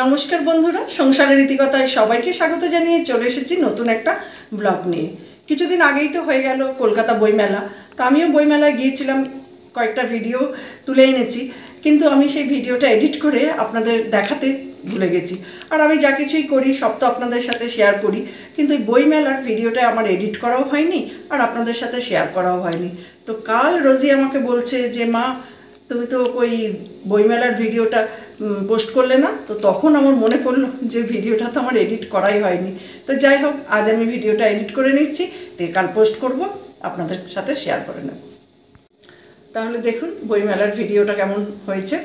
নমস্কার বন্ধুরা, সংসারের রীতিকথায় সবাইকে স্বাগত জানিয়ে চলে এসেছি নতুন একটা ব্লগ নিয়ে। কিছুদিন আগেই তো হয়ে গেল কলকাতা বইমেলা। তো আমিও বইমেলায় গিয়েছিলাম, কয়েকটা ভিডিও তুলে এনেছি, কিন্তু আমি সেই ভিডিওটা এডিট করে আপনাদের দেখাতে ভুলে গেছি। আর আমি যা কিছুই করি সব তো আপনাদের সাথে শেয়ার করি, কিন্তু এই বইমেলার ভিডিওটা আমার এডিট করাও হয়নি আর আপনাদের সাথে শেয়ার করাও হয়নি। তো কাল রোজি আমাকে বলছে যে মা, তুমি তো ওই বইমেলার ভিডিওটা পোস্ট করলে না। তো তখন আমার মনে পড়লো যে ভিডিওটা তো আমার এডিট করাই হয়নি। তো যাই হোক, আজ আমি ভিডিওটা এডিট করে নিচ্ছি, কাল পোস্ট করব, আপনাদের সাথে শেয়ার করে নেব। তাহলে দেখুন বইমেলার ভিডিওটা কেমন হয়েছে।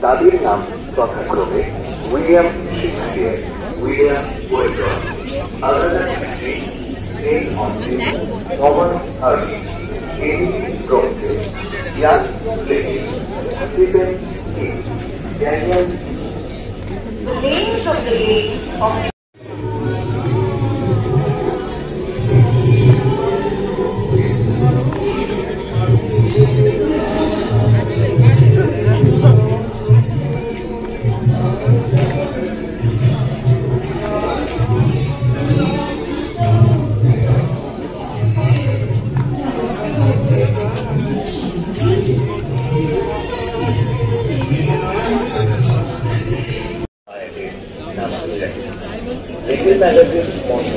তাদের নাম যথাক্রমে William Shakespeare, William Weldon, Albert Finch, Jane Austen, Thomas Hardy, Emily Bronte, Ian Fleming, Stephen King, Daniel. Magazine motto,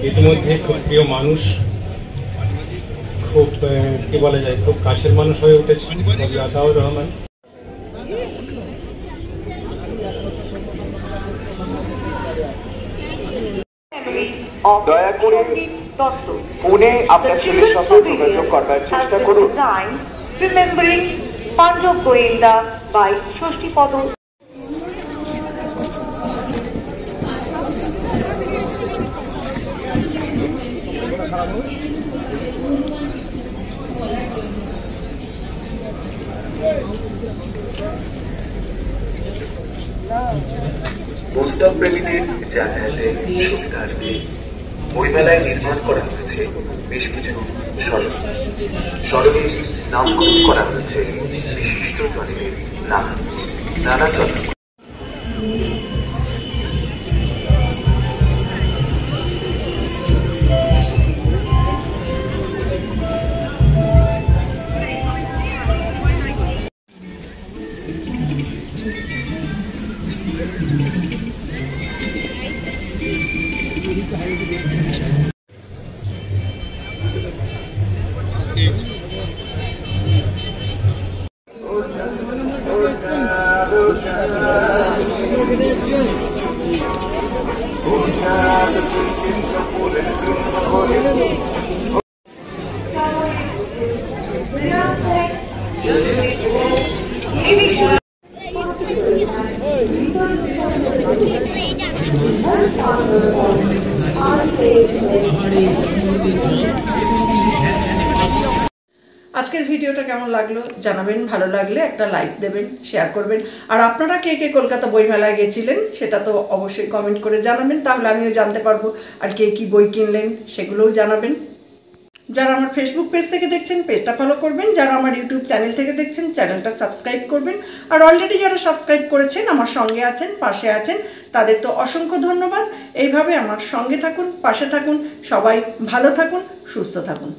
ইতিমধ্যে খুব প্রিয় মানুষ, খুব কি বলা যায়, খুব কাছের মানুষ হয়ে উঠেছে আতাউর রহমান। দয়া করে ফোনে আপনার ছেলের সাথে যোগাযোগ করবার চেষ্টা করুন। রিমেম্বারিং পাঞ্জব গোয়েন্দা বাই ষষ্ঠীপদ। পুস্তক প্রেমীদের যাতায়াতের সুবিধার্থে বইমেলায় নির্মাণ করা হয়েছে বেশ কিছু সড়ক। সড়কের নামকরণ করা হয়েছে বিশিষ্ট জনের নাম, নানা চন্দ্র। আজকে আজকের ভিডিওটা কেমন লাগলো জানাবেন, ভালো লাগলে একটা লাইক দেবেন, শেয়ার করবেন। আর আপনারা কে কে কলকাতা বইমেলায় গেছিলেন সেটা তো অবশ্যই কমেন্ট করে জানাবেন, তাহলে আমিও জানতে পারবো। আর কে কি বই কিনলেন সেগুলোও জানাবেন। যারা আমার ফেসবুক পেজ থেকে দেখছেন পেজটা ফলো করবেন, যারা আমার ইউটিউব চ্যানেল থেকে দেখছেন চ্যানেলটা সাবস্ক্রাইব করবেন। আর অলরেডি যারা সাবস্ক্রাইব করেছেন, আমার সঙ্গে আছেন, পাশে আছেন, তাদের তো অসংখ্য ধন্যবাদ। এইভাবে আমার সঙ্গে থাকুন, পাশে থাকুন, সবাই ভালো থাকুন, সুস্থ থাকুন।